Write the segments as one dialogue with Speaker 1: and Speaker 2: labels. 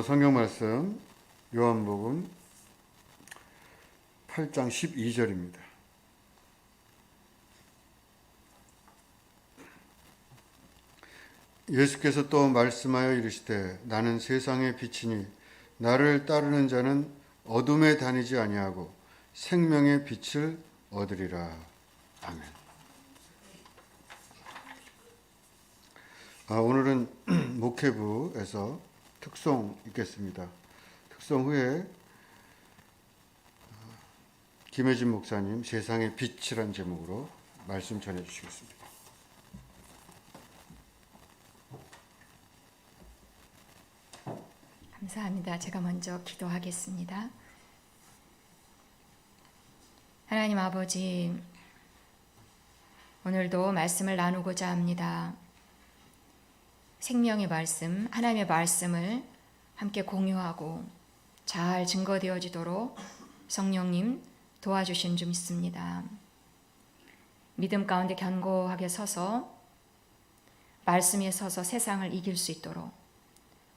Speaker 1: 성경 말씀 요한복음 8장 12절입니다. 예수께서 또 말씀하여 이르시되 나는 세상의 빛이니 나를 따르는 자는 어둠에 다니지 아니하고 생명의 빛을 얻으리라. 아멘. 오늘은 목회부에서 특송 있겠습니다. 특송 후에 김혜진 목사님 세상의 빛이란 제목으로 말씀 전해 주시겠습니다.
Speaker 2: 감사합니다. 제가 먼저 기도하겠습니다. 하나님 아버지, 오늘도 말씀을 나누고자 합니다. 생명의 말씀, 하나님의 말씀을 함께 공유하고 잘 증거되어지도록 성령님 도와주신 줄 믿습니다. 믿음 가운데 견고하게 서서 말씀에 서서 세상을 이길 수 있도록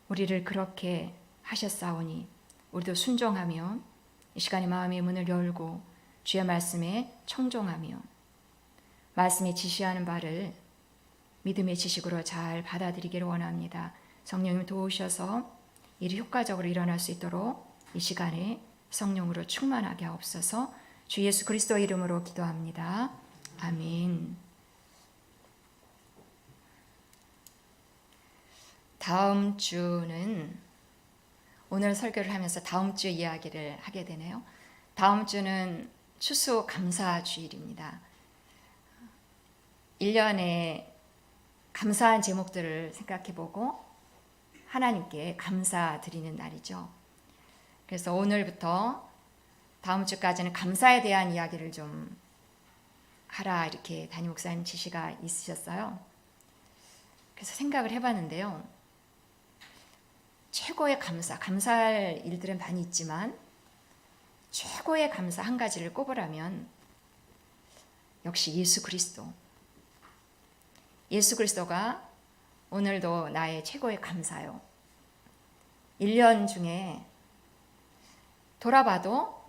Speaker 2: 우리를 그렇게 하셨사오니 우리도 순종하며 이 시간에 마음의 문을 열고 주의 말씀에 청종하며 말씀에 지시하는 바를 믿음의 지식으로 잘 받아들이기를 원합니다. 성령님 도우셔서 일이 효과적으로 일어날 수 있도록 이 시간에 성령으로 충만하게 하옵소서. 주 예수 그리스도 이름으로 기도합니다. 아멘. 다음 주는 오늘 설교를 하면서 다음 주 이야기를 하게 되네요. 다음 주는 추수감사주일입니다. 1년에 감사한 제목들을 생각해보고 하나님께 감사드리는 날이죠. 그래서 오늘부터 다음 주까지는 감사에 대한 이야기를 좀 하라 이렇게 담임 목사님 지시가 있으셨어요. 그래서 생각을 해봤는데요. 최고의 감사할 일들은 많이 있지만 최고의 감사 한 가지를 꼽으라면 역시 예수 그리스도. 예수 그리스도가 오늘도 나의 최고의 감사요. 1년 중에 돌아봐도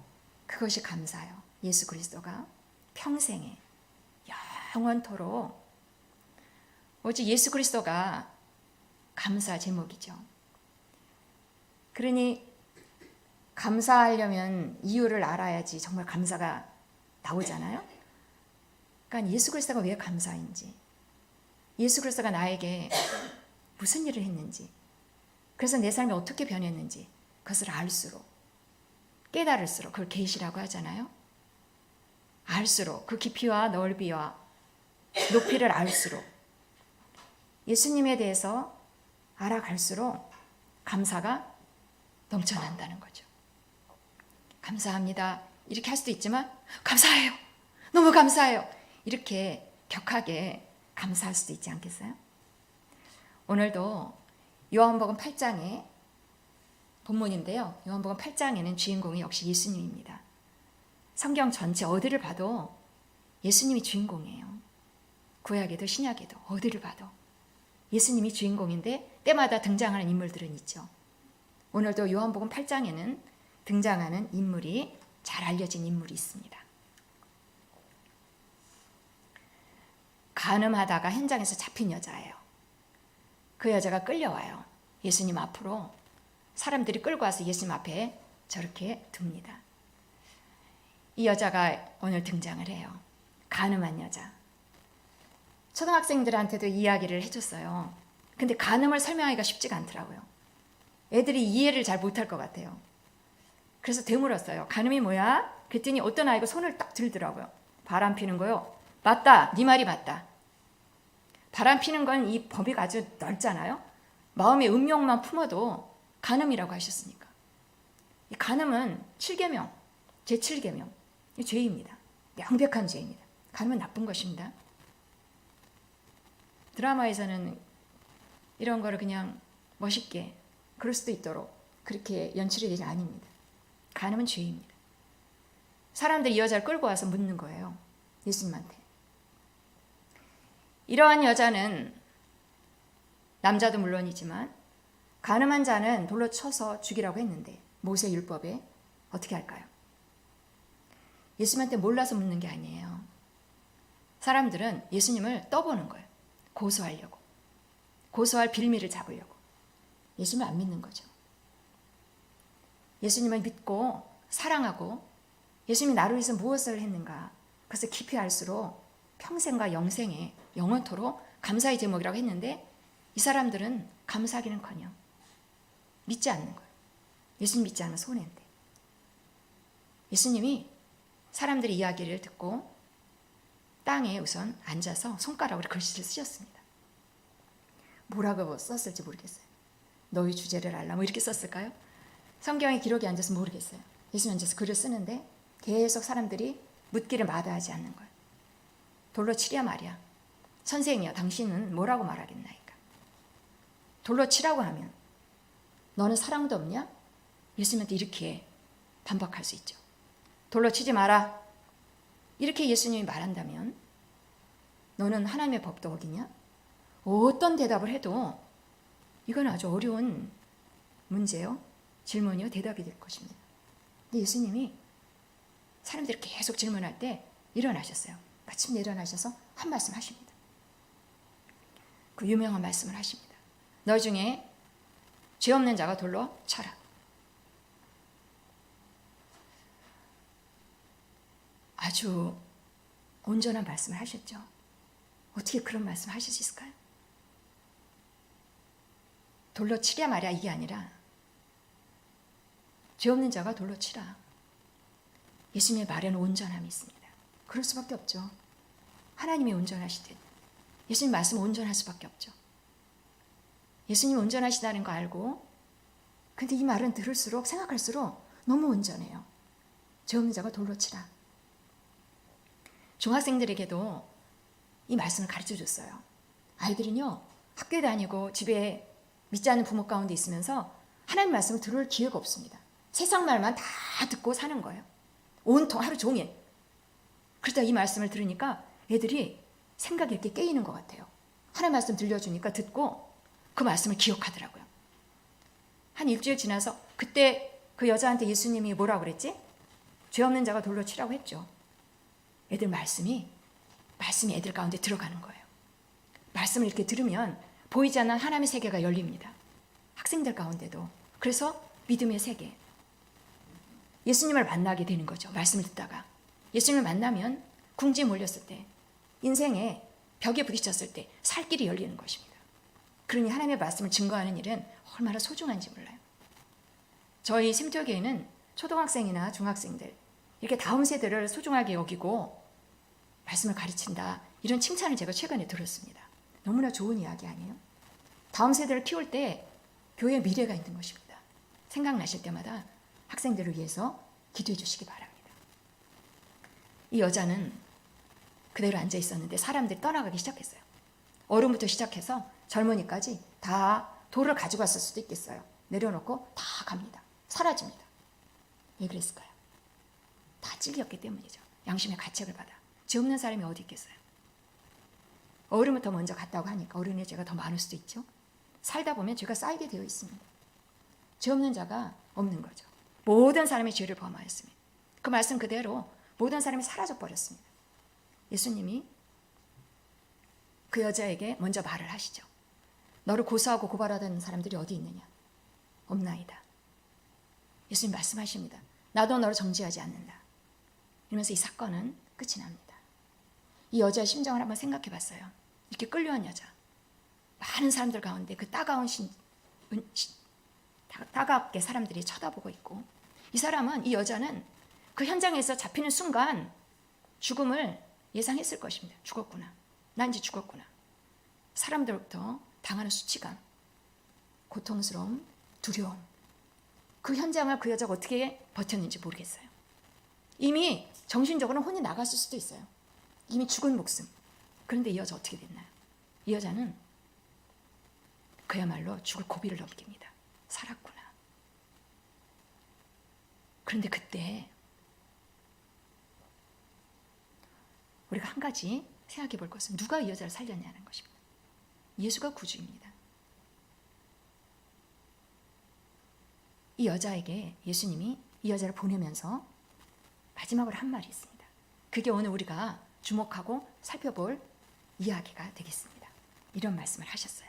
Speaker 2: 그것이 감사요. 예수 그리스도가 평생에 영원토록 오직 예수 그리스도가 감사 제목이죠. 그러니 감사하려면 이유를 알아야지 정말 감사가 나오잖아요. 그러니까 예수 그리스도가 왜 감사인지, 예수 그리스도가 나에게 무슨 일을 했는지, 그래서 내 삶이 어떻게 변했는지 그것을 알수록, 깨달을수록, 그걸 계시라고 하잖아요. 알수록, 그 깊이와 넓이와 높이를 알수록, 예수님에 대해서 알아갈수록 감사가 넘쳐난다는 거죠. 감사합니다. 이렇게 할 수도 있지만 감사해요. 너무 감사해요. 이렇게 격하게 감사할 수도 있지 않겠어요? 오늘도 요한복음 8장의 본문인데요. 요한복음 8장에는 주인공이 역시 예수님입니다. 성경 전체 어디를 봐도 예수님이 주인공이에요. 구약에도 신약에도 어디를 봐도 예수님이 주인공인데 때마다 등장하는 인물들은 있죠. 오늘도 요한복음 8장에는 등장하는 인물이 잘 알려진 인물이 있습니다. 간음하다가 현장에서 잡힌 여자예요. 그 여자가 끌려와요. 예수님 앞으로. 사람들이 끌고 와서 예수님 앞에 저렇게 둡니다. 이 여자가 오늘 등장을 해요. 간음한 여자. 초등학생들한테도 이야기를 해줬어요. 근데 간음을 설명하기가 쉽지가 않더라고요. 애들이 이해를 잘 못할 것 같아요. 그래서 되물었어요. 간음이 뭐야? 그랬더니 어떤 아이가 손을 딱 들더라고요. 바람 피는 거요. 맞다. 네 말이 맞다. 바람 피는 건 이 범위가 아주 넓잖아요. 마음의 음욕만 품어도 간음이라고 하셨으니까. 이 간음은 7계명, 제7계명. 이 죄입니다. 명백한 죄입니다. 간음은 나쁜 것입니다. 드라마에서는 이런 거를 그냥 멋있게 그럴 수도 있도록 그렇게 연출이 되지 아닙니다. 간음은 죄입니다. 사람들이 이 여자를 끌고 와서 묻는 거예요. 예수님한테. 이러한 여자는 남자도 물론이지만 간음한 자는 돌로 쳐서 죽이라고 했는데 모세 율법에 어떻게 할까요? 예수님한테 몰라서 묻는 게 아니에요. 사람들은 예수님을 떠보는 거예요. 고소하려고. 고소할 빌미를 잡으려고. 예수님을 안 믿는 거죠. 예수님을 믿고 사랑하고 예수님이 나를 위해서 무엇을 했는가. 그래서 깊이 알수록 평생과 영생에 영원토록 감사의 제목이라고 했는데 이 사람들은 감사하기는커녕 믿지 않는 거예요. 예수님 믿지 않으면 손해인데. 예수님이 사람들의 이야기를 듣고 땅에 우선 앉아서 손가락으로 글씨를 쓰셨습니다. 뭐라고 썼을지 모르겠어요. 너희 주제를 알라 뭐 이렇게 썼을까요? 성경에 기록이 앉아서 모르겠어요. 예수님 앉아서 글을 쓰는데 계속 사람들이 묻기를 마다하지 않는 거예요. 돌로 치랴 말이야. 선생이여 당신은 뭐라고 말하겠나이까. 돌로 치라고 하면 너는 사랑도 없냐? 예수님한테 이렇게 반박할 수 있죠. 돌로 치지 마라. 이렇게 예수님이 말한다면 너는 하나님의 법도 어기냐? 어떤 대답을 해도 이건 아주 어려운 문제요. 질문이요. 대답이 될 것입니다. 근데 예수님이 사람들이 계속 질문할 때 일어나셨어요. 마침내 일어나셔서 한 말씀 하십니다. 그 유명한 말씀을 하십니다. 너 중에 죄 없는 자가 돌로 쳐라. 아주 온전한 말씀을 하셨죠. 어떻게 그런 말씀을 하실 수 있을까요? 돌로 치랴 말이야 이게 아니라 죄 없는 자가 돌로 치라. 예수님의 말에는 온전함이 있습니다. 그럴 수밖에 없죠. 하나님이 온전하시듯 예수님 말씀은 온전할 수밖에 없죠. 예수님이 온전하시다는 거 알고 근데 이 말은 들을수록 생각할수록 너무 온전해요. 죄 없는 자가 돌로 치라. 중학생들에게도 이 말씀을 가르쳐줬어요. 아이들은요 학교에 다니고 집에 믿지 않는 부모 가운데 있으면서 하나님 말씀을 들을 기회가 없습니다. 세상 말만 다 듣고 사는 거예요. 온통 하루 종일. 그러다 이 말씀을 들으니까 애들이 생각이 이렇게 깨이는 것 같아요. 하나님 말씀 들려주니까 듣고 그 말씀을 기억하더라고요. 한 일주일 지나서 그때 그 여자한테 예수님이 뭐라고 그랬지? 죄 없는 자가 돌로 치라고 했죠. 애들 말씀이 애들 가운데 들어가는 거예요. 말씀을 이렇게 들으면 보이지 않는 하나님의 세계가 열립니다. 학생들 가운데도. 그래서 믿음의 세계. 예수님을 만나게 되는 거죠. 말씀을 듣다가. 예수님을 만나면 궁지에 몰렸을 때, 인생에 벽에 부딪혔을 때 살 길이 열리는 것입니다. 그러니 하나님의 말씀을 증거하는 일은 얼마나 소중한지 몰라요. 저희 샘터교회는 초등학생이나 중학생들 이렇게 다음 세대를 소중하게 여기고 말씀을 가르친다. 이런 칭찬을 제가 최근에 들었습니다. 너무나 좋은 이야기 아니에요? 다음 세대를 키울 때 교회의 미래가 있는 것입니다. 생각나실 때마다 학생들을 위해서 기도해 주시기 바랍니다. 이 여자는 그대로 앉아 있었는데 사람들이 떠나가기 시작했어요. 어른부터 시작해서 젊은이까지 다 돌을 가져갔을 수도 있겠어요. 내려놓고 다 갑니다. 사라집니다. 왜 그랬을까요? 다 찔렸기 때문이죠. 양심의 가책을 받아. 죄 없는 사람이 어디 있겠어요? 어른부터 먼저 갔다고 하니까 어른의 죄가 더 많을 수도 있죠. 살다 보면 죄가 쌓이게 되어 있습니다. 죄 없는 자가 없는 거죠. 모든 사람이 죄를 범하였습니다. 그 말씀 그대로 모든 사람이 사라져 버렸습니다. 예수님이 그 여자에게 먼저 말을 하시죠. 너를 고소하고 고발하던 사람들이 어디 있느냐? 없나이다. 예수님 말씀하십니다. 나도 너를 정죄하지 않는다. 이러면서 이 사건은 끝이 납니다. 이 여자의 심정을 한번 생각해 봤어요. 이렇게 끌려온 여자. 많은 사람들 가운데 그 따갑게 사람들이 쳐다보고 있고 이 사람은 이 여자는 그 현장에서 잡히는 순간 죽음을 예상했을 것입니다. 죽었구나. 난 이제 죽었구나. 사람들부터 당하는 수치감, 고통스러움, 두려움. 그 현장을 그 여자가 어떻게 버텼는지 모르겠어요. 이미 정신적으로는 혼이 나갔을 수도 있어요. 이미 죽은 목숨. 그런데 이 여자 어떻게 됐나요? 이 여자는 그야말로 죽을 고비를 넘깁니다. 살았구나. 그런데 그때 우리가 한 가지 생각해 볼 것은 누가 이 여자를 살렸냐는 것입니다. 예수가 구주입니다. 이 여자에게 예수님이 이 여자를 보내면서 마지막으로 한 말이 있습니다. 그게 오늘 우리가 주목하고 살펴볼 이야기가 되겠습니다. 이런 말씀을 하셨어요.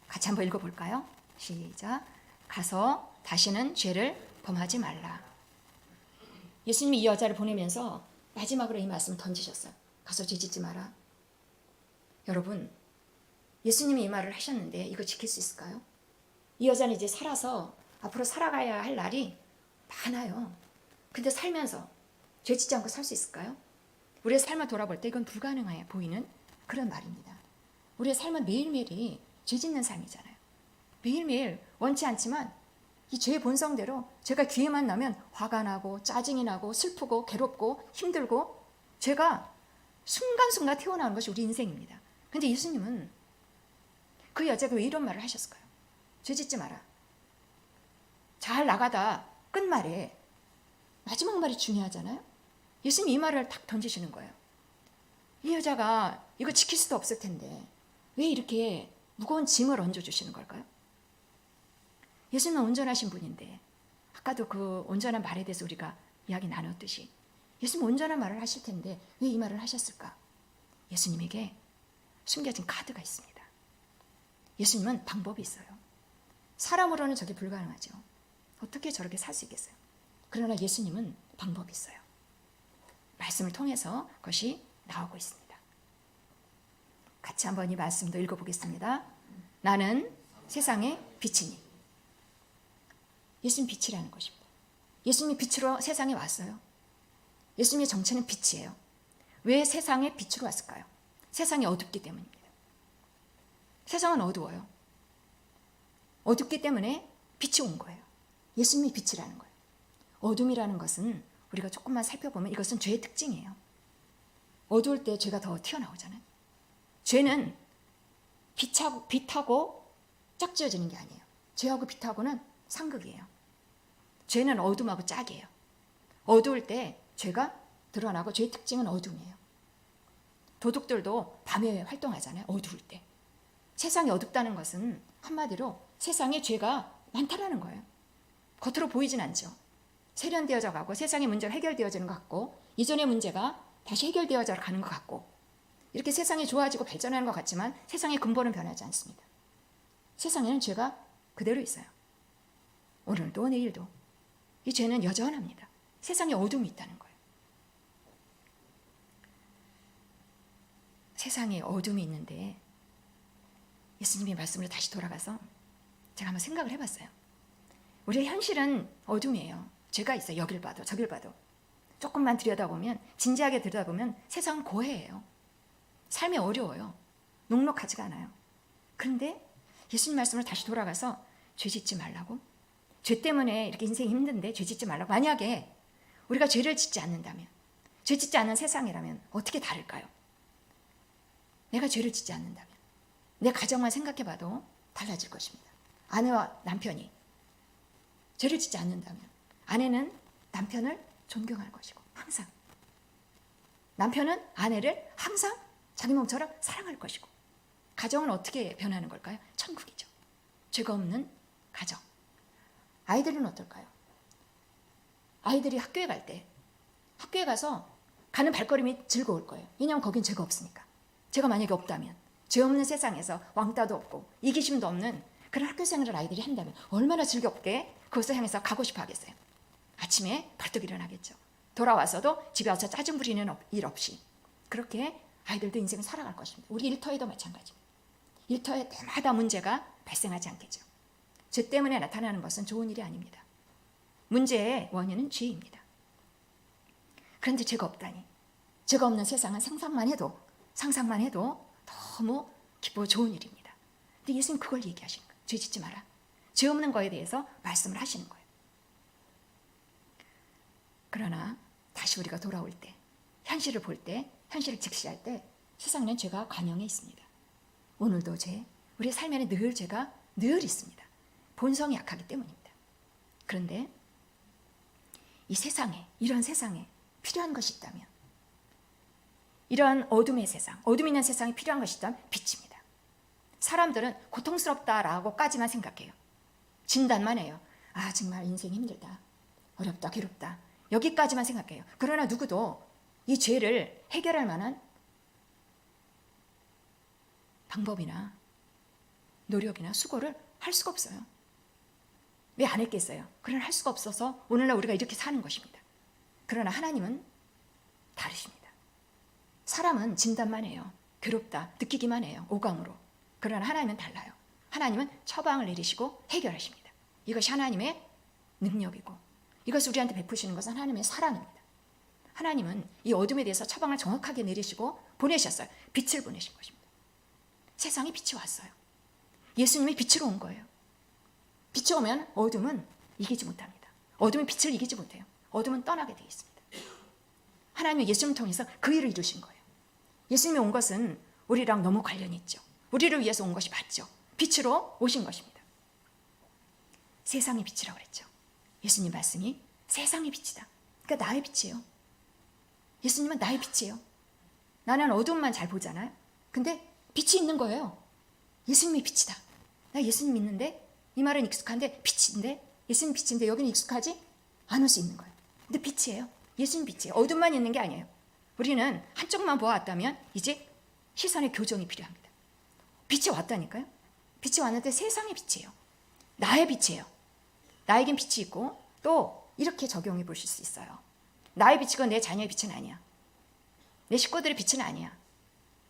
Speaker 2: 같이 한번 읽어볼까요? 시작. 가서 다시는 죄를 범하지 말라. 예수님이 이 여자를 보내면서 마지막으로 이 말씀을 던지셨어요. 가서 죄 짓지 마라. 여러분, 예수님이 이 말을 하셨는데 이거 지킬 수 있을까요? 이 여자는 이제 살아서 앞으로 살아가야 할 날이 많아요. 근데 살면서 죄 짓지 않고 살 수 있을까요? 우리의 삶을 돌아볼 때 이건 불가능해 보이는 그런 말입니다. 우리의 삶은 매일매일이 죄 짓는 삶이잖아요. 매일매일 원치 않지만 이 죄의 본성대로 제가 기회만 나면 화가 나고 짜증이 나고 슬프고 괴롭고 힘들고 죄가 순간순간 튀어나오는 것이 우리 인생입니다. 근데 예수님은 그 여자가 왜 이런 말을 하셨을까요? 죄 짓지 마라. 잘 나가다 끝말에 마지막 말이 중요하잖아요. 예수님이 이 말을 딱 던지시는 거예요. 이 여자가 이거 지킬 수도 없을 텐데 왜 이렇게 무거운 짐을 얹어주시는 걸까요? 예수님은 온전하신 분인데 아까도 그 온전한 말에 대해서 우리가 이야기 나눴듯이 예수님은 온전한 말을 하실 텐데 왜 이 말을 하셨을까? 예수님에게 숨겨진 카드가 있습니다. 예수님은 방법이 있어요. 사람으로는 저게 불가능하죠. 어떻게 저렇게 살 수 있겠어요? 그러나 예수님은 방법이 있어요. 말씀을 통해서 그것이 나오고 있습니다. 같이 한번 이 말씀도 읽어보겠습니다. 나는 세상의 빛이니. 예수님 빛이라는 것입니다. 예수님이 빛으로 세상에 왔어요. 예수님의 정체는 빛이에요. 왜 세상에 빛으로 왔을까요? 세상이 어둡기 때문입니다. 세상은 어두워요. 어둡기 때문에 빛이 온 거예요. 예수님이 빛이라는 거예요. 어둠이라는 것은 우리가 조금만 살펴보면 이것은 죄의 특징이에요. 어두울 때 죄가 더 튀어나오잖아요. 죄는 빛하고 짝지어지는 게 아니에요. 죄하고 빛하고는 상극이에요. 죄는 어둠하고 짝이에요. 어두울 때 죄가 드러나고 죄의 특징은 어둠이에요. 도둑들도 밤에 활동하잖아요. 어두울 때. 세상이 어둡다는 것은 한마디로 세상에 죄가 많다라는 거예요. 겉으로 보이진 않죠. 세련되어져 가고 세상의 문제가 해결되어지는 것 같고 이전의 문제가 다시 해결되어져 가는 것 같고 이렇게 세상이 좋아지고 발전하는 것 같지만 세상의 근본은 변하지 않습니다. 세상에는 죄가 그대로 있어요. 오늘도 내일도 이 죄는 여전합니다. 세상에 어둠이 있다는 거예요. 세상에 어둠이 있는데 예수님의 말씀으로 다시 돌아가서 제가 한번 생각을 해봤어요. 우리의 현실은 어둠이에요. 죄가 있어요. 여길 봐도 저길 봐도. 조금만 들여다보면 진지하게 들여다보면 세상은 고해예요. 삶이 어려워요. 녹록하지가 않아요. 그런데 예수님 말씀으로 다시 돌아가서 죄 짓지 말라고. 죄 때문에 이렇게 인생이 힘든데 죄 짓지 말라고. 만약에 우리가 죄를 짓지 않는다면, 죄 짓지 않는 세상이라면 어떻게 다를까요? 내가 죄를 짓지 않는다면 내 가정만 생각해봐도 달라질 것입니다. 아내와 남편이 죄를 짓지 않는다면 아내는 남편을 존경할 것이고 항상 남편은 아내를 항상 자기 몸처럼 사랑할 것이고 가정은 어떻게 변하는 걸까요? 천국이죠. 죄가 없는 가정. 아이들은 어떨까요? 아이들이 학교에 갈 때 학교에 가서 가는 발걸음이 즐거울 거예요. 왜냐하면 거긴 죄가 없으니까. 죄가 만약에 없다면 죄 없는 세상에서 왕따도 없고 이기심도 없는 그런 학교 생활을 아이들이 한다면 얼마나 즐겁게 그것을 향해서 가고 싶어 하겠어요. 아침에 벌떡 일어나겠죠. 돌아와서도 집에 와서 짜증 부리는 일 없이 그렇게 아이들도 인생을 살아갈 것입니다. 우리 일터에도 마찬가지입니다. 일터에 때마다 문제가 발생하지 않겠죠. 죄 때문에 나타나는 것은 좋은 일이 아닙니다. 문제의 원인은 죄입니다. 그런데 죄가 없다니. 죄가 없는 세상은 상상만 해도 너무 기쁘고 좋은 일입니다. 근데 예수님 그걸 얘기하시는 거예요. 죄 짓지 마라. 죄 없는 거에 대해서 말씀을 하시는 거예요. 그러나 다시 우리가 돌아올 때, 현실을 볼 때, 현실을 직시할 때 세상에는 죄가 관영해 있습니다. 오늘도 죄, 우리의 삶에는 늘 죄가 늘 있습니다. 본성이 약하기 때문입니다. 그런데 이 세상에, 이런 세상에 필요한 것이 있다면 이런 어둠의 세상, 어둠 있는 세상에 필요한 것이 있다면 빛입니다. 사람들은 고통스럽다라고까지만 생각해요. 진단만 해요. 아, 정말 인생 힘들다. 어렵다, 괴롭다. 여기까지만 생각해요. 그러나 누구도 이 죄를 해결할 만한 방법이나 노력이나 수고를 할 수가 없어요. 왜 안 했겠어요? 그러나 할 수가 없어서 오늘날 우리가 이렇게 사는 것입니다. 그러나 하나님은 다르십니다. 사람은 진단만 해요. 괴롭다, 느끼기만 해요. 오감으로. 그러나 하나님은 달라요. 하나님은 처방을 내리시고 해결하십니다. 이것이 하나님의 능력이고, 이것을 우리한테 베푸시는 것은 하나님의 사랑입니다. 하나님은 이 어둠에 대해서 처방을 정확하게 내리시고 보내셨어요. 빛을 보내신 것입니다. 세상에 빛이 왔어요. 예수님이 빛으로 온 거예요. 빛이 오면 어둠은 이기지 못합니다. 어둠은 빛을 이기지 못해요. 어둠은 떠나게 되어 있습니다. 하나님은 예수님을 통해서 그 일을 이루신 거예요. 예수님이 온 것은 우리랑 너무 관련이 있죠. 우리를 위해서 온 것이 맞죠. 빛으로 오신 것입니다. 세상의 빛이라고 그랬죠. 예수님 말씀이 세상의 빛이다. 그러니까 나의 빛이에요. 예수님은 나의 빛이에요. 나는 어둠만 잘 보잖아요. 근데 빛이 있는 거예요. 예수님이 빛이다. 나 예수님 믿는데, 이 말은 익숙한데, 빛인데, 예수님 빛인데 여기는 익숙하지 않을 수 있는 거예요. 근데 빛이에요. 예수님 빛이에요. 어둠만 있는 게 아니에요. 우리는 한쪽만 보아왔다면 이제 시선의 교정이 필요합니다. 빛이 왔다니까요. 빛이 왔는데 세상의 빛이에요. 나의 빛이에요. 나에겐 빛이 있고 또 이렇게 적용해 보실 수 있어요. 나의 빛이건 내 자녀의 빛은 아니야. 내 식구들의 빛은 아니야.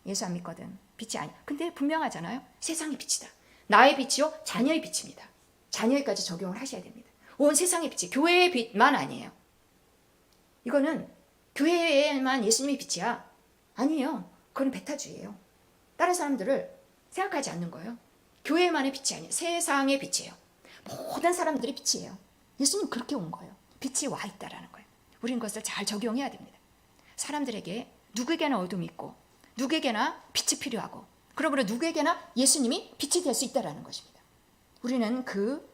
Speaker 2: 예수 안 믿거든. 빛이 아니야. 근데 분명하잖아요. 세상의 빛이다. 나의 빛이요, 자녀의 빛입니다. 자녀에까지 적용을 하셔야 됩니다. 온 세상의 빛이 교회의 빛만 아니에요. 이거는 교회에만 예수님의 빛이야. 아니에요. 그건 배타주의예요. 다른 사람들을 생각하지 않는 거예요. 교회만의 빛이 아니에요. 세상의 빛이에요. 모든 사람들이 빛이에요. 예수님 그렇게 온 거예요. 빛이 와 있다라는 거예요. 우리는 그것을 잘 적용해야 됩니다. 사람들에게 누구에게나 어둠이 있고 누구에게나 빛이 필요하고, 그러므로 누구에게나 예수님이 빛이 될 수 있다라는 것입니다. 우리는 그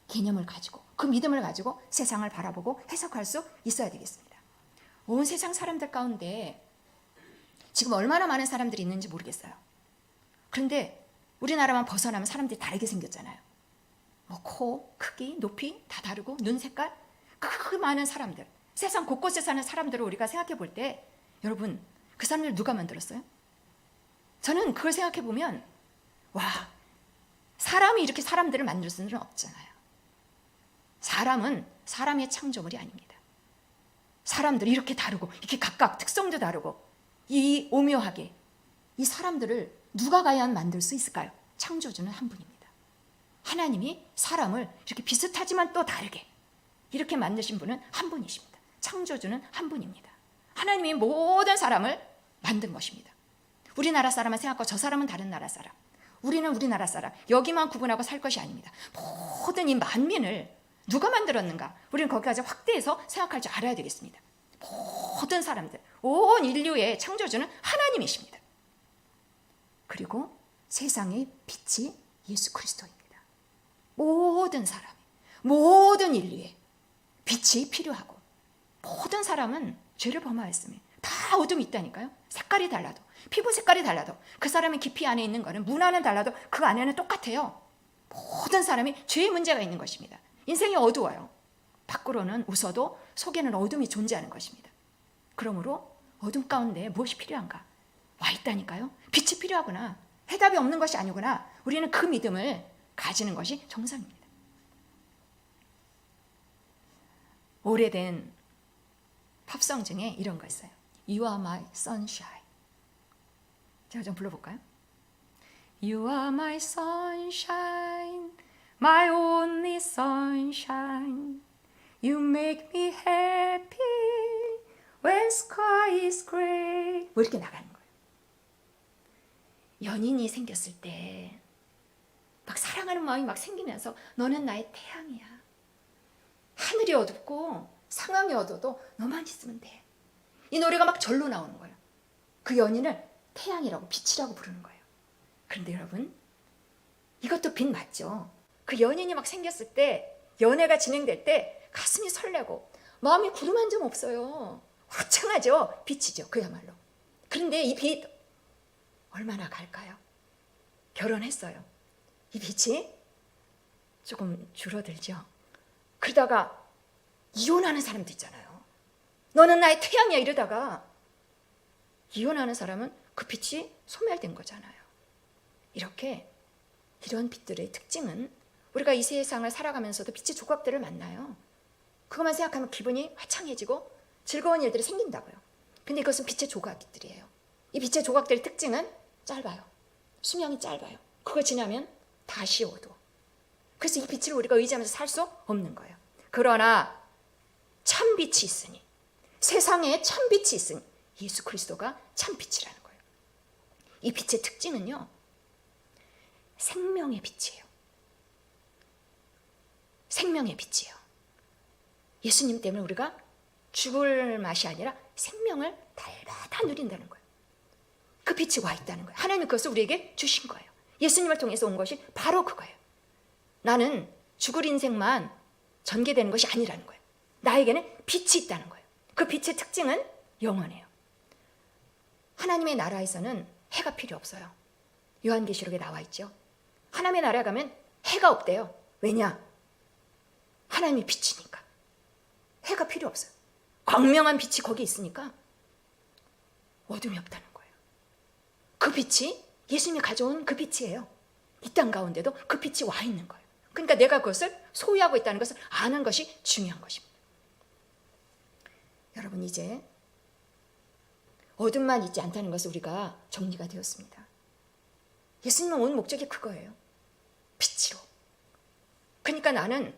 Speaker 2: 개념을 가지고, 그 믿음을 가지고 세상을 바라보고 해석할 수 있어야 되겠습니다. 온 세상 사람들 가운데 지금 얼마나 많은 사람들이 있는지 모르겠어요. 그런데 우리나라만 벗어나면 사람들이 다르게 생겼잖아요. 뭐 코, 크기, 높이 다 다르고 눈 색깔, 그 많은 사람들, 세상 곳곳에 사는 사람들을 우리가 생각해 볼 때, 여러분 그 사람들 누가 만들었어요? 저는 그걸 생각해 보면, 와, 사람이 이렇게 사람들을 만들 수는 없잖아요. 사람은 사람의 창조물이 아닙니다. 사람들이 이렇게 다르고 이렇게 각각 특성도 다르고 이 오묘하게 이 사람들을 누가 과연 만들 수 있을까요? 창조주는 한 분입니다. 하나님이 사람을 이렇게 비슷하지만 또 다르게 이렇게 만드신 분은 한 분이십니다. 창조주는 한 분입니다. 하나님이 모든 사람을 만든 것입니다. 우리나라 사람은 생각하고 저 사람은 다른 나라 사람, 우리는 우리나라 사람, 여기만 구분하고 살 것이 아닙니다. 모든 이 만민을 누가 만들었는가? 우리는 거기까지 확대해서 생각할 줄 알아야 되겠습니다. 모든 사람들, 온 인류의 창조주는 하나님이십니다. 그리고 세상의 빛이 예수 그리스도입니다. 모든 사람, 모든 인류의 빛이 필요하고, 모든 사람은 죄를 범하였으며 다 어둠이 있다니까요. 색깔이 달라도, 피부 색깔이 달라도, 그 사람의 깊이 안에 있는 거는, 문화는 달라도 그 안에는 똑같아요. 모든 사람이 죄의 문제가 있는 것입니다. 인생이 어두워요. 밖으로는 웃어도 속에는 어둠이 존재하는 것입니다. 그러므로 어둠 가운데 무엇이 필요한가? 와 있다니까요. 빛이 필요하구나. 해답이 없는 것이 아니구나. 우리는 그 믿음을 가지는 것이 정상입니다. 오래된 팝송 중에 이런 거 있어요. You are my sunshine. 제가 좀 불러볼까요? You are my sunshine, my only sunshine. You make me happy when sky is gray. 뭐 이렇게 나가는 거예요. 연인이 생겼을 때 막 사랑하는 마음이 막 생기면서 너는 나의 태양이야. 하늘이 어둡고 상황이 어두워도 너만 있으면 돼. 이 노래가 막 절로 나오는 거예요. 그 연인을 태양이라고, 빛이라고 부르는 거예요. 그런데 여러분, 이것도 빛 맞죠? 그 연인이 막 생겼을 때, 연애가 진행될 때 가슴이 설레고 마음이 구름 한 점 없어요. 화창하죠? 빛이죠, 그야말로. 그런데 이 빛 얼마나 갈까요? 결혼했어요. 이 빛이 조금 줄어들죠. 그러다가 이혼하는 사람도 있잖아요. 너는 나의 태양이야 이러다가 이혼하는 사람은 그 빛이 소멸된 거잖아요. 이렇게 이런 빛들의 특징은 우리가 이 세상을 살아가면서도 빛의 조각들을 만나요. 그것만 생각하면 기분이 화창해지고 즐거운 일들이 생긴다고요. 근데 이것은 빛의 조각들이에요. 이 빛의 조각들의 특징은 짧아요. 수명이 짧아요. 그거 지나면 다시 어두워. 그래서 이 빛을 우리가 의지하면서 살 수 없는 거예요. 그러나 참빛이 있으니, 세상에 참빛이 있으니 예수 그리스도가 참빛이라는 거예요. 이 빛의 특징은요, 생명의 빛이에요. 생명의 빛이에요. 예수님 때문에 우리가 죽을 맛이 아니라 생명을 달마다 누린다는 거예요. 그 빛이 와 있다는 거예요. 하나님이 그것을 우리에게 주신 거예요. 예수님을 통해서 온 것이 바로 그거예요. 나는 죽을 인생만 전개되는 것이 아니라는 거예요. 나에게는 빛이 있다는 거예요. 그 빛의 특징은 영원해요. 하나님의 나라에서는 해가 필요 없어요. 요한계시록에 나와 있죠. 하나님의 나라에 가면 해가 없대요. 왜냐? 하나님이 빛이니까. 해가 필요 없어요. 광명한 빛이 거기 있으니까 어둠이 없다는 거예요. 그 빛이 예수님이 가져온 그 빛이에요. 이 땅 가운데도 그 빛이 와 있는 거예요. 그러니까 내가 그것을 소유하고 있다는 것을 아는 것이 중요한 것입니다. 여러분, 이제 어둠만 있지 않다는 것을 우리가 정리가 되었습니다. 예수님은 온 목적이 그거예요. 빛으로. 그러니까 나는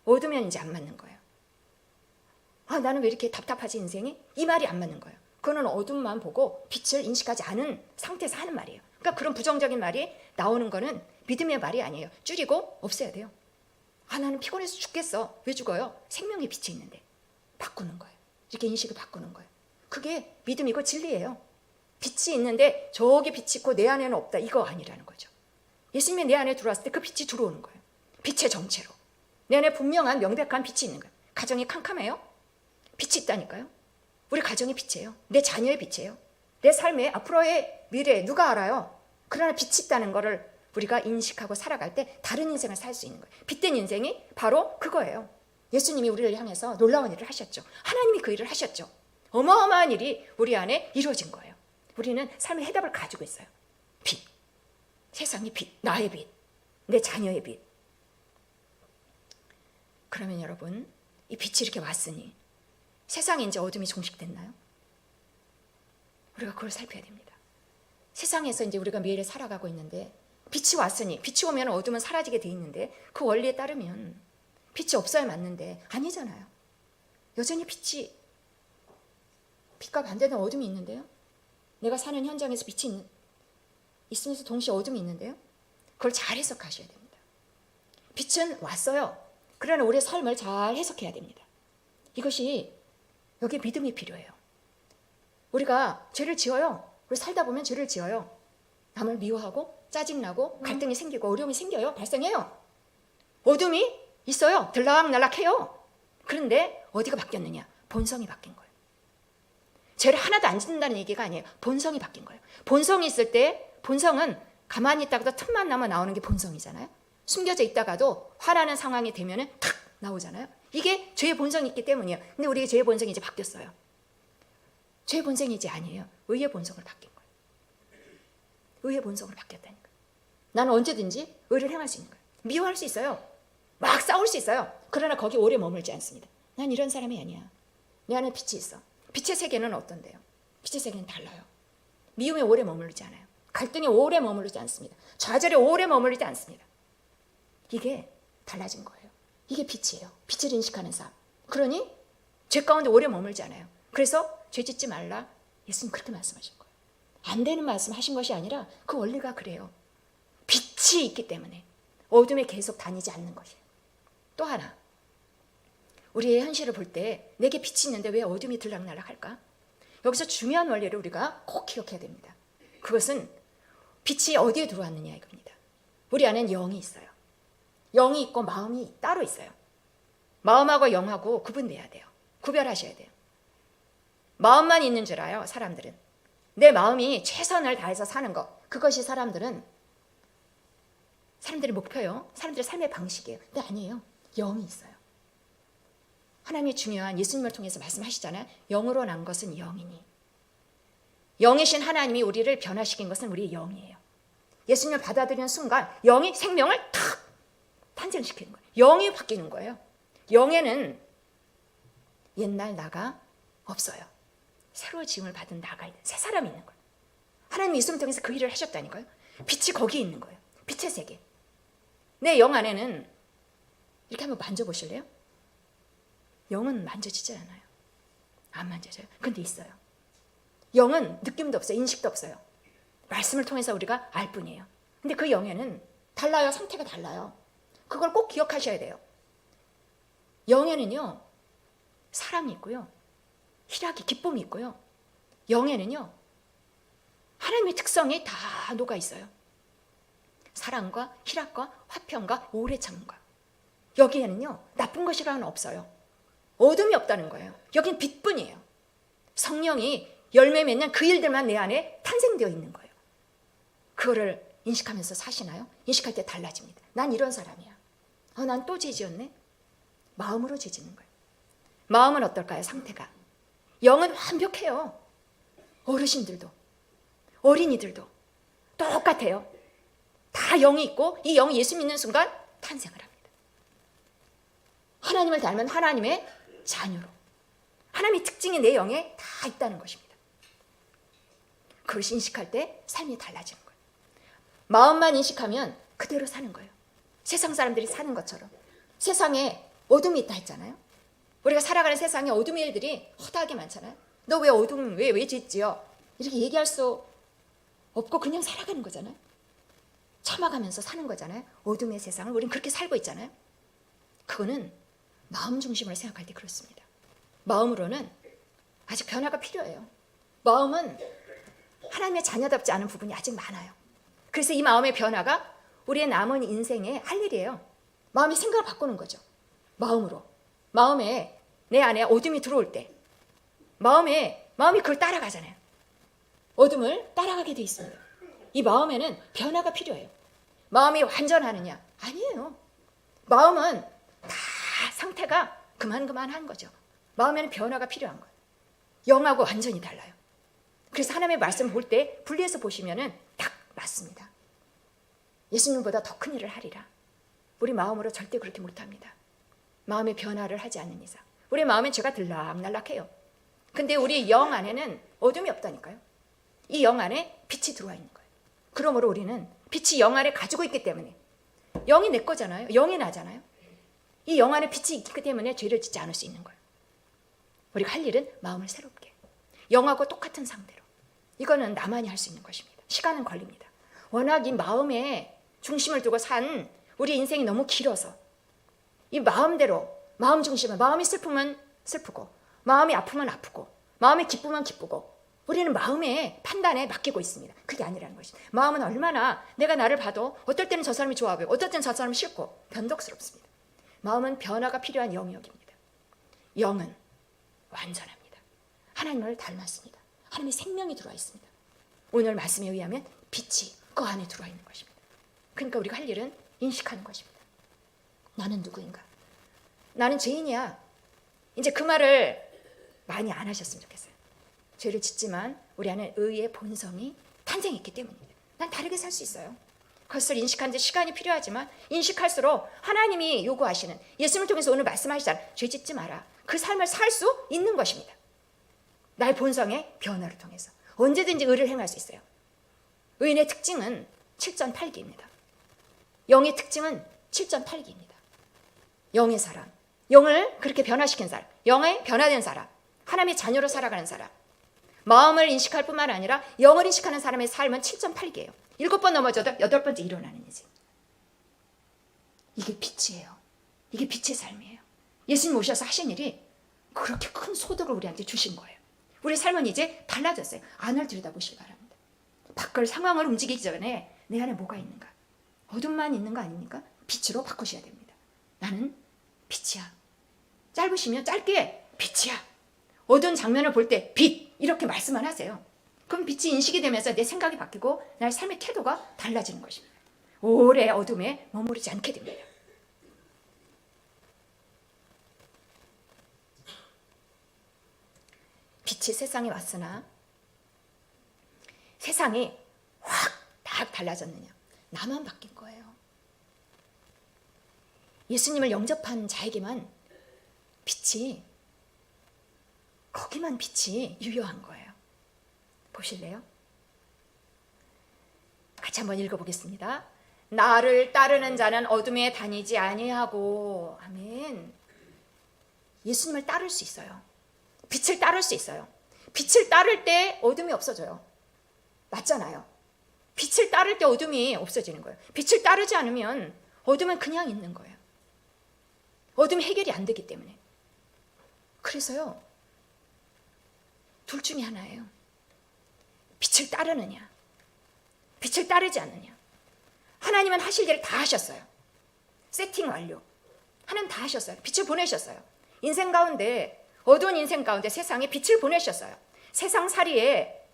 Speaker 2: 어두면 이제 안 맞는 거예요. 나는 왜 이렇게 답답하지 인생이? 이 말이 안 맞는 거예요. 그거는 어둠만 보고 빛을 인식하지 않은 상태에서 하는 말이에요. 그러니까 그런 부정적인 말이 나오는 거는 믿음의 말이 아니에요. 줄이고 없애야 돼요. 나는 피곤해서 죽겠어. 왜 죽어요? 생명의 빛이 있는데. 바꾸는 거예요. 이렇게 인식을 바꾸는 거예요. 그게 믿음이고 진리예요. 빛이 있는데 저기 빛이 있고 내 안에는 없다. 이거 아니라는 거죠. 예수님이 내 안에 들어왔을 때 그 빛이 들어오는 거예요. 빛의 정체로. 내 안에 분명한 명백한 빛이 있는 거예요. 가정이 캄캄해요? 빛이 있다니까요. 우리 가정이 빛이에요. 내 자녀의 빛이에요. 내 삶의 앞으로의 미래 누가 알아요? 그러나 빛이 있다는 거를 우리가 인식하고 살아갈 때 다른 인생을 살 수 있는 거예요. 빛된 인생이 바로 그거예요. 예수님이 우리를 향해서 놀라운 일을 하셨죠. 하나님이 그 일을 하셨죠. 어마어마한 일이 우리 안에 이루어진 거예요. 우리는 삶의 해답을 가지고 있어요. 빛. 세상의 빛. 나의 빛. 내 자녀의 빛. 그러면 여러분, 이 빛이 이렇게 왔으니 세상에 이제 어둠이 종식됐나요? 우리가 그걸 살펴야 됩니다. 세상에서 이제 우리가 매일 살아가고 있는데 빛이 왔으니, 빛이 오면 어둠은 사라지게 돼 있는데 그 원리에 따르면 빛이 없어야 맞는데 아니잖아요. 여전히 빛이, 빛과 반대된 어둠이 있는데요. 내가 사는 현장에서 빛이 있으면서 동시에 어둠이 있는데요. 그걸 잘 해석하셔야 됩니다. 빛은 왔어요. 그러나 우리의 삶을 잘 해석해야 됩니다. 이것이 여기 믿음이 필요해요. 우리가 죄를 지어요. 우리 살다 보면 죄를 지어요. 남을 미워하고 짜증나고 갈등이 생기고 어려움이 생겨요. 발생해요. 어둠이 있어요. 들락날락해요. 그런데 어디가 바뀌었느냐? 본성이 바뀐 거예요. 죄를 하나도 안 짓는다는 얘기가 아니에요. 본성이 바뀐 거예요. 본성이 있을 때, 본성은 가만히 있다가도 틈만 나면 나오는 게 본성이잖아요. 숨겨져 있다가도 화나는 상황이 되면은 탁 나오잖아요. 이게 죄의 본성이 있기 때문이에요. 근데 우리의 죄의 본성이 이제 바뀌었어요. 죄의 본성이 이제 아니에요. 의의 본성을 바뀐 거예요. 의의 본성을 바뀌었다니까. 나는 언제든지 의를 행할 수 있는 거예요. 미워할 수 있어요. 막 싸울 수 있어요. 그러나 거기 오래 머물지 않습니다. 난 이런 사람이 아니야. 내 안에 빛이 있어. 빛의 세계는 어떤데요? 빛의 세계는 달라요. 미움에 오래 머무르지 않아요. 갈등에 오래 머무르지 않습니다. 좌절에 오래 머무르지 않습니다. 이게 달라진 거예요. 이게 빛이에요. 빛을 인식하는 삶. 그러니 죄 가운데 오래 머물지 않아요. 그래서 죄 짓지 말라. 예수님 그렇게 말씀하신 거예요. 안 되는 말씀 하신 것이 아니라 그 원리가 그래요. 빛이 있기 때문에 어둠에 계속 다니지 않는 것이에요. 또 하나, 우리의 현실을 볼 때 내게 빛이 있는데 왜 어둠이 들락날락할까? 여기서 중요한 원리를 우리가 꼭 기억해야 됩니다. 그것은 빛이 어디에 들어왔느냐 이겁니다. 우리 안에는 영이 있어요. 영이 있고 마음이 따로 있어요. 마음하고 영하고 구분돼야 돼요. 구별하셔야 돼요. 마음만 있는 줄 알아요, 사람들은. 내 마음이 최선을 다해서 사는 것, 그것이 사람들은 사람들의 목표요. 사람들의 삶의 방식이에요. 근데 아니에요. 영이 있어요. 하나님의 중요한 예수님을 통해서 말씀하시잖아요. 영으로 난 것은 영이니. 영이신 하나님이 우리를 변화시킨 것은 우리의 영이에요. 예수님을 받아들이는 순간 영이 생명을 탁 탄생시키는 거예요. 영이 바뀌는 거예요. 영에는 옛날 나가 없어요. 새로 지음을 받은 나가 있는 새 사람이 있는 거예요. 하나님이 예수님을 통해서 그 일을 하셨다니까요. 빛이 거기에 있는 거예요. 빛의 세계. 내 영 안에는 이렇게 한번 만져보실래요? 영은 만져지지 않아요. 안 만져져요. 근데 있어요. 영은 느낌도 없어요. 인식도 없어요. 말씀을 통해서 우리가 알 뿐이에요. 근데 그 영에는 달라요. 상태가 달라요. 그걸 꼭 기억하셔야 돼요. 영에는요, 사랑이 있고요, 희락이, 기쁨이 있고요, 영에는요, 하나님의 특성이 다 녹아 있어요. 사랑과 희락과 화평과 오래 참음과. 여기에는요, 나쁜 것이라는 없어요. 어둠이 없다는 거예요. 여긴 빛뿐이에요. 성령이 열매 맺는 그 일들만 내 안에 탄생되어 있는 거예요. 그거를 인식하면서 사시나요? 인식할 때 달라집니다. 난 이런 사람이야. 난 또 죄 지었네. 마음으로 죄 짓는 거예요. 마음은 어떨까요? 상태가. 영은 완벽해요. 어르신들도 어린이들도 똑같아요. 다 영이 있고 이 영이 예수 믿는 순간 탄생을 합니다. 하나님을 닮은 하나님의 자녀로. 하나님의 특징이 내 영에 다 있다는 것입니다. 그걸 인식할 때 삶이 달라지는 거예요. 마음만 인식하면 그대로 사는 거예요. 세상 사람들이 사는 것처럼. 세상에 어둠이 있다 했잖아요. 우리가 살아가는 세상에 어둠의 일들이 허다하게 많잖아요. 너 왜 어둠, 왜 짓지요? 이렇게 얘기할 수 없고 그냥 살아가는 거잖아요. 참아가면서 사는 거잖아요. 어둠의 세상을 우린 그렇게 살고 있잖아요. 그거는 마음 중심으로 생각할 때 그렇습니다. 마음으로는 아직 변화가 필요해요. 마음은 하나님의 자녀답지 않은 부분이 아직 많아요. 그래서 이 마음의 변화가 우리의 남은 인생에 할 일이에요. 마음의 생각을 바꾸는 거죠. 마음으로. 마음에 내 안에 어둠이 들어올 때 마음이 그걸 따라가잖아요. 어둠을 따라가게 돼 있습니다. 이 마음에는 변화가 필요해요. 마음이 완전하느냐? 아니에요. 마음은 다 상태가 그만한 거죠. 마음에는 변화가 필요한 거예요. 영하고 완전히 달라요. 그래서 하나님의 말씀 볼 때 분리해서 보시면은 딱 맞습니다. 예수님보다 더 큰 일을 하리라. 우리 마음으로 절대 그렇게 못합니다. 마음의 변화를 하지 않는 이상. 우리 마음엔 죄가 들락날락해요. 근데 우리 영 안에는 어둠이 없다니까요. 이 영 안에 빛이 들어와 있는 거예요. 그러므로 우리는 빛이 영 안에 가지고 있기 때문에 영이 내 거잖아요. 영이 나잖아요. 이 영 안에 빛이 있기 때문에 죄를 짓지 않을 수 있는 거예요. 우리가 할 일은 마음을 새롭게 영하고 똑같은 상태로. 이거는 나만이 할 수 있는 것입니다. 시간은 걸립니다. 워낙 이 마음에 중심을 두고 산 우리 인생이 너무 길어서 이 마음대로 마음 중심을 마음이 슬프면 슬프고 마음이 아프면 아프고 마음이 기쁘면 기쁘고 우리는 마음의 판단에 맡기고 있습니다. 그게 아니라는 것입니다. 마음은 얼마나 내가 나를 봐도 어떨 때는 저 사람이 좋아 보이고 어떨 때는 저 사람이 싫고 변덕스럽습니다. 마음은 변화가 필요한 영역입니다. 영은 완전합니다. 하나님을 닮았습니다. 하나님의 생명이 들어와 있습니다. 오늘 말씀에 의하면 빛이 그 안에 들어와 있는 것입니다. 그러니까 우리가 할 일은 인식하는 것입니다. 나는 누구인가? 나는 죄인이야. 이제 그 말을 많이 안 하셨으면 좋겠어요. 죄를 짓지만 우리 안에 의의 본성이 탄생했기 때문입니다. 난 다르게 살 수 있어요. 그것을 인식하는 데 시간이 필요하지만 인식할수록 하나님이 요구하시는 예수님을 통해서 오늘 말씀하시잖아요. 죄 짓지 마라. 그 삶을 살 수 있는 것입니다. 나의 본성의 변화를 통해서 언제든지 의를 행할 수 있어요. 의인의 특징은 7.8기입니다. 영의 특징은 7.8기입니다. 영의 사람, 영을 그렇게 변화시킨 사람, 영에 변화된 사람, 하나님의 자녀로 살아가는 사람, 마음을 인식할 뿐만 아니라 영을 인식하는 사람의 삶은 7.8기예요. 7번 넘어져도 8번째 일어나는 인생. 이게 빛이에요. 이게 빛의 삶이에요. 예수님 오셔서 하신 일이 그렇게 큰 소득을 우리한테 주신 거예요. 우리 삶은 이제 달라졌어요. 안을 들여다보시기 바랍니다. 밖을 상황을 움직이기 전에 내 안에 뭐가 있는가? 어둠만 있는 거 아닙니까? 빛으로 바꾸셔야 됩니다. 나는 빛이야. 짧으시면 짧게 빛이야. 어두운 장면을 볼 때 빛 이렇게 말씀만 하세요. 그럼 빛이 인식이 되면서 내 생각이 바뀌고 나의 삶의 태도가 달라지는 것입니다. 오래 어둠에 머무르지 않게 됩니다. 빛이 세상에 왔으나 세상이 확 달라졌느냐? 나만 바뀐 거예요. 예수님을 영접한 자에게만 빛이, 거기만 빛이 유효한 거예요. 보실래요? 같이 한번 읽어보겠습니다. 나를 따르는 자는 어둠에 다니지 아니하고, 아멘. 예수님을 따를 수 있어요. 빛을 따를 수 있어요. 빛을 따를 때 어둠이 없어져요. 맞잖아요. 빛을 따를 때 어둠이 없어지는 거예요. 빛을 따르지 않으면 어둠은 그냥 있는 거예요. 어둠이 해결이 안 되기 때문에. 그래서요, 둘 중에 하나예요. 빛을 따르느냐, 빛을 따르지 않느냐. 하나님은 하실 일을 다 하셨어요. 세팅 완료. 하나님 다 하셨어요. 빛을 보내셨어요. 인생 가운데, 어두운 인생 가운데 세상에 빛을 보내셨어요. 세상 살이에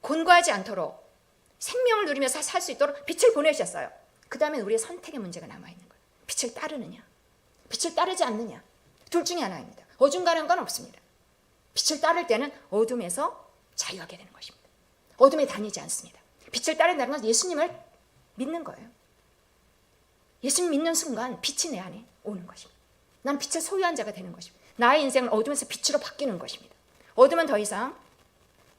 Speaker 2: 곤고하지 않도록 생명을 누리면서 살 수 있도록 빛을 보내셨어요. 그 다음에 우리의 선택의 문제가 남아있는 거예요. 빛을 따르느냐, 빛을 따르지 않느냐. 둘 중에 하나입니다. 어중간한 건 없습니다. 빛을 따를 때는 어둠에서 자유하게 되는 것입니다. 어둠에 다니지 않습니다. 빛을 따른다는 건 예수님을 믿는 거예요. 예수님 믿는 순간 빛이 내 안에 오는 것입니다. 난 빛을 소유한 자가 되는 것입니다. 나의 인생은 어둠에서 빛으로 바뀌는 것입니다. 어둠은 더 이상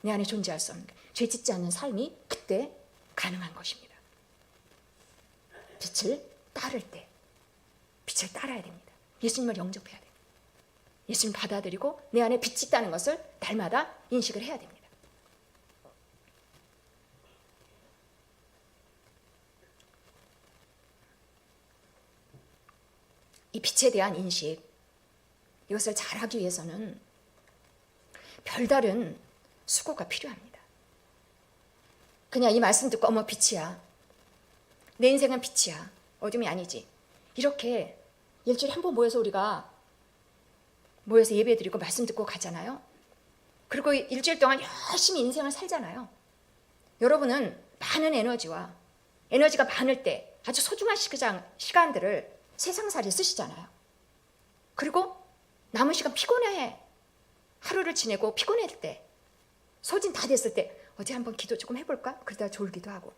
Speaker 2: 내 안에 존재할 수 없는, 죄 짓지 않는 삶이 그때 가능한 것입니다. 빛을 따를 때 빛을 따라야 됩니다. 예수님을 영접해야 됩니다. 예수님 받아들이고 내 안에 빛이 있다는 것을 날마다 인식을 해야 됩니다. 이 빛에 대한 인식, 이것을 잘하기 위해서는 별다른 수고가 필요합니다. 그냥 이 말씀 듣고 어머 빛이야, 내 인생은 빛이야, 어둠이 아니지, 이렇게 일주일에 한 번 모여서 우리가 모여서 예배드리고 말씀 듣고 가잖아요. 그리고 일주일 동안 열심히 인생을 살잖아요. 여러분은 많은 에너지가 많을 때 아주 소중한 시간들을 세상살이에 쓰시잖아요. 그리고 남은 시간 피곤해, 하루를 지내고 피곤할 때, 소진 다 됐을 때 어제 한번 기도 조금 해볼까? 그러다가 졸기도 하고.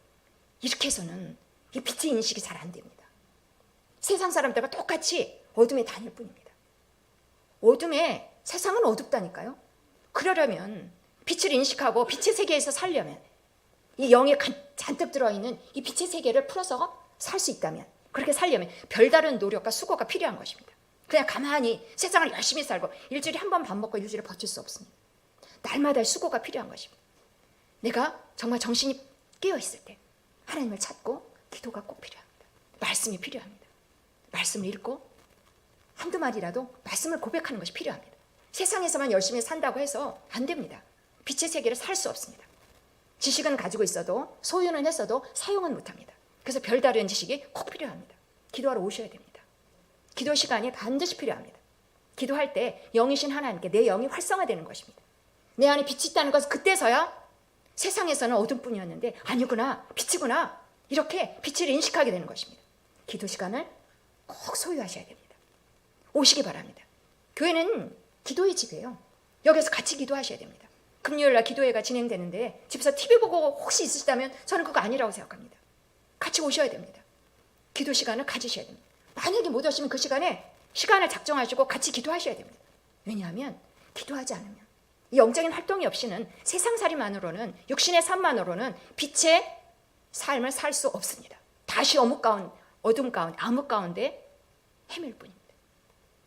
Speaker 2: 이렇게 해서는 이 빛의 인식이 잘 안 됩니다. 세상 사람들과 똑같이 어둠에 다닐 뿐입니다. 세상은 어둡다니까요. 그러려면 빛을 인식하고 빛의 세계에서 살려면, 이 영에 잔뜩 들어있는 이 빛의 세계를 풀어서 살 수 있다면, 그렇게 살려면 별다른 노력과 수고가 필요한 것입니다. 그냥 가만히 세상을 열심히 살고 일주일에 한 번 밥 먹고 일주일에 버틸 수 없습니다. 날마다 수고가 필요한 것입니다. 내가 정말 정신이 깨어있을 때 하나님을 찾고 기도가 꼭 필요합니다. 말씀이 필요합니다. 말씀을 읽고 한두 마디라도 말씀을 고백하는 것이 필요합니다. 세상에서만 열심히 산다고 해서 안 됩니다. 빛의 세계를 살 수 없습니다. 지식은 가지고 있어도, 소유는 했어도 사용은 못합니다. 그래서 별다른 지식이 꼭 필요합니다. 기도하러 오셔야 됩니다. 기도 시간이 반드시 필요합니다. 기도할 때 영이신 하나님께 내 영이 활성화되는 것입니다. 내 안에 빛이 있다는 것은 그때서야 세상에서는 어둠뿐이었는데 아니구나, 빛이구나, 이렇게 빛을 인식하게 되는 것입니다. 기도 시간을 꼭 소유하셔야 됩니다. 오시기 바랍니다. 교회는 기도의 집이에요. 여기서 같이 기도하셔야 됩니다. 금요일날 기도회가 진행되는데 집에서 TV 보고 혹시 있으시다면 저는 그거 아니라고 생각합니다. 같이 오셔야 됩니다. 기도 시간을 가지셔야 됩니다. 만약에 못 오시면 그 시간에 시간을 작정하시고 같이 기도하셔야 됩니다. 왜냐하면 기도하지 않으면, 이 영적인 활동이 없이는 세상살이만으로는, 육신의 삶만으로는 빛의 삶을 살 수 없습니다. 다시 어둠 가운데, 암흑 가운데 헤맬 뿐입니다.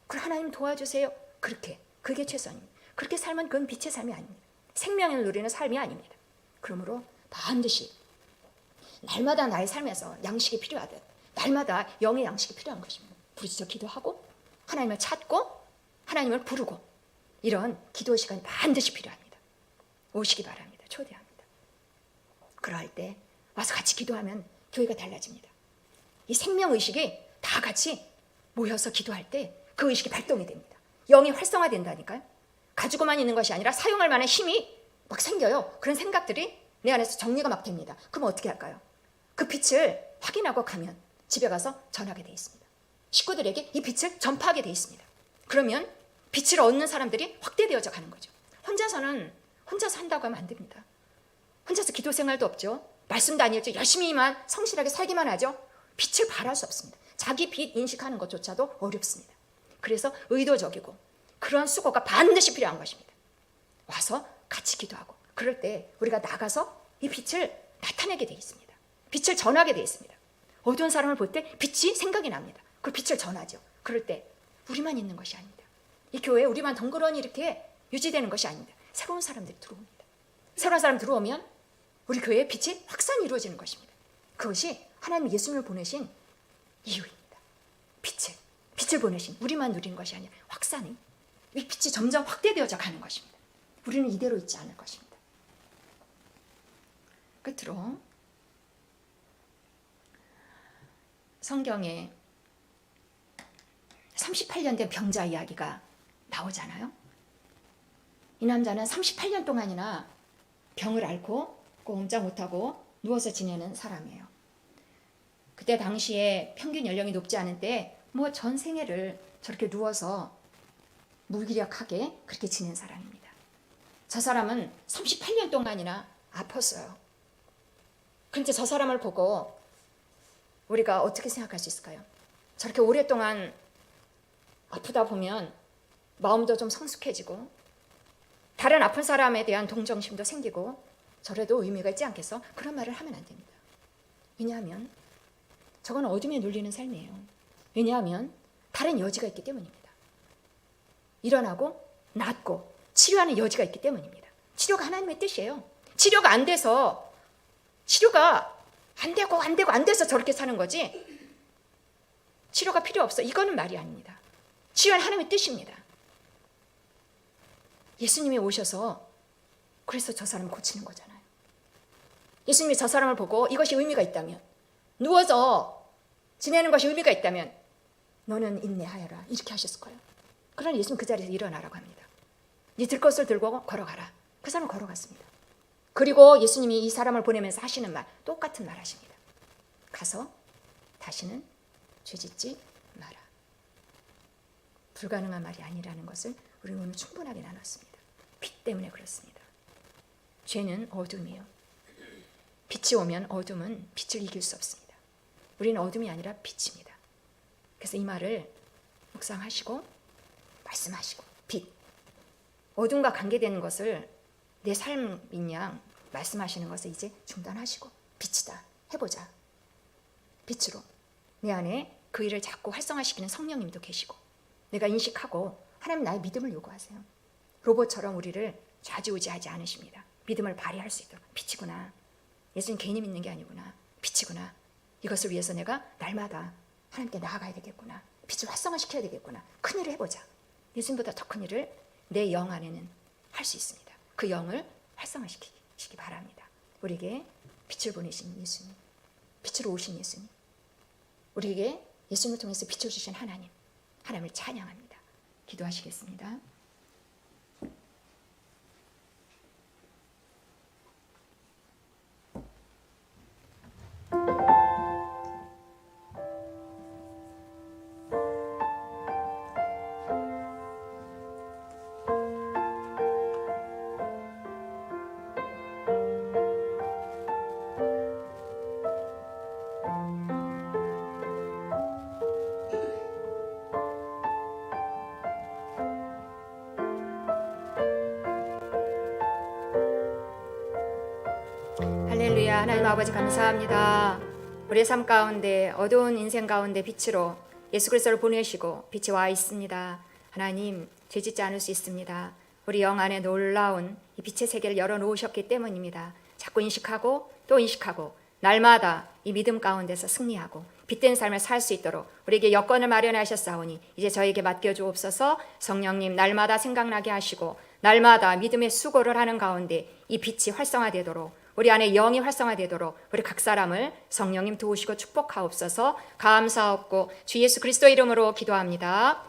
Speaker 2: 그럼 하나님 도와주세요. 그게 최선입니다. 그렇게 살면 그건 빛의 삶이 아닙니다. 생명을 누리는 삶이 아닙니다. 그러므로 반드시 날마다 나의 삶에서 양식이 필요하듯 날마다 영의 양식이 필요한 것입니다. 부르짖어 기도하고 하나님을 찾고 하나님을 부르고, 이런 기도 시간이 반드시 필요합니다. 오시기 바랍니다. 초대합니다. 그럴 때 와서 같이 기도하면 교회가 달라집니다. 이 생명의식이 다 같이 모여서 기도할 때 그 의식이 발동이 됩니다. 영이 활성화된다니까요. 가지고만 있는 것이 아니라 사용할 만한 힘이 막 생겨요. 그런 생각들이 내 안에서 정리가 막 됩니다. 그럼 어떻게 할까요? 그 빛을 확인하고 가면 집에 가서 전하게 돼 있습니다. 식구들에게 이 빛을 전파하게 돼 있습니다. 그러면 빛을 얻는 사람들이 확대되어져 가는 거죠. 혼자서 한다고 하면 안 됩니다. 혼자서 기도 생활도 없죠. 말씀도 아니었죠. 열심히만 성실하게 살기만 하죠. 빛을 발할 수 없습니다. 자기 빛 인식하는 것조차도 어렵습니다. 그래서 의도적이고 그런 수고가 반드시 필요한 것입니다. 와서 같이 기도하고 그럴 때 우리가 나가서 이 빛을 나타내게 돼 있습니다. 빛을 전하게 돼 있습니다. 어두운 사람을 볼 때 빛이 생각이 납니다. 그 빛을 전하죠. 그럴 때 우리만 있는 것이 아닙니다. 이 교회에 우리만 덩그러니 이렇게 유지되는 것이 아닙니다. 새로운 사람들이 들어옵니다. 새로운 사람 들어오면 우리 교회의 빛이 확산이 이루어지는 것입니다. 그것이 하나님 예수님을 보내신 이유입니다. 빛을 보내신 우리만 누리는 것이 아니라 확산이 이 빛이 점점 확대되어져 가는 것입니다. 우리는 이대로 있지 않을 것입니다. 끝으로 성경에 38년 된 병자 이야기가 나오잖아요. 이 남자는 38년 동안이나 병을 앓고 꼼짝 못하고 누워서 지내는 사람이에요. 그때 당시에 평균 연령이 높지 않은 때 뭐 전 생애를 저렇게 누워서 무기력하게 그렇게 지낸 사람입니다. 저 사람은 38년 동안이나 아팠어요. 그런데 저 사람을 보고 우리가 어떻게 생각할 수 있을까요? 저렇게 오랫동안 아프다 보면 마음도 좀 성숙해지고 다른 아픈 사람에 대한 동정심도 생기고 저래도 의미가 있지 않겠어? 그런 말을 하면 안 됩니다. 왜냐하면 저건 어둠에 눌리는 삶이에요. 왜냐하면 다른 여지가 있기 때문입니다. 일어나고 낫고 치료하는 여지가 있기 때문입니다. 치료가 하나님의 뜻이에요. 치료가 안 돼서 안 돼서 저렇게 사는 거지 치료가 필요 없어. 이거는 말이 아닙니다. 치료는 하나님의 뜻입니다. 예수님이 오셔서 그래서 저 사람을 고치는 거잖아요. 예수님이 저 사람을 보고 이것이 의미가 있다면 누워서 지내는 것이 의미가 있다면 너는 인내하여라 이렇게 하셨을 거예요. 그러나 예수님 그 자리에서 일어나라고 합니다. 네 들 것을 들고 걸어가라. 그 사람은 걸어갔습니다. 그리고 예수님이 이 사람을 보내면서 하시는 말 똑같은 말 하십니다. 가서 다시는 죄짓지 마라. 불가능한 말이 아니라는 것을 우리는 오늘 충분하게 나눴습니다. 빛 때문에 그렇습니다. 죄는 어둠이에요. 빛이 오면 어둠은 빛을 이길 수 없습니다. 우리는 어둠이 아니라 빛입니다. 그래서 이 말을 묵상하시고 말씀하시고 빛, 어둠과 관계되는 것을 내 삶인 양 말씀하시는 것을 이제 중단하시고 빛이다 해보자. 빛으로 내 안에 그 일을 자꾸 활성화시키는 성령님도 계시고 내가 인식하고 하나님 나의 믿음을 요구하세요. 로봇처럼 우리를 좌지우지하지 않으십니다. 믿음을 발휘할 수 있도록 빛이구나. 예수님 개인이 믿는 게 아니구나. 빛이구나. 이것을 위해서 내가 날마다 하나님께 나아가야 되겠구나. 빛을 활성화시켜야 되겠구나. 큰 일을 해보자. 예수님보다 더 큰 일을 내 영 안에는 할 수 있습니다. 그 영을 활성화시키기 바랍니다. 우리에게 빛을 보내신 예수님, 빛으로 오신 예수님, 우리에게 예수님을 통해서 빛을 주신 하나님을 찬양합니다. 기도하시겠습니다. 할렐루야. 하나님 아버지 감사합니다. 우리의 삶 가운데 어두운 인생 가운데 빛으로 예수 그리스도를 보내시고 빛이 와 있습니다. 하나님 죄짓지 않을 수 있습니다. 우리 영 안에 놀라운 이 빛의 세계를 열어놓으셨기 때문입니다. 자꾸 인식하고 또 인식하고 날마다 이 믿음 가운데서 승리하고 빛된 삶을 살 수 있도록 우리에게 여건을 마련하셨사오니 이제 저에게 맡겨주옵소서. 성령님 날마다 생각나게 하시고 날마다 믿음의 수고를 하는 가운데 이 빛이 활성화되도록 우리 안에 영이 활성화되도록 우리 각 사람을 성령님 도우시고 축복하옵소서. 감사하옵고 주 예수 그리스도 이름으로 기도합니다.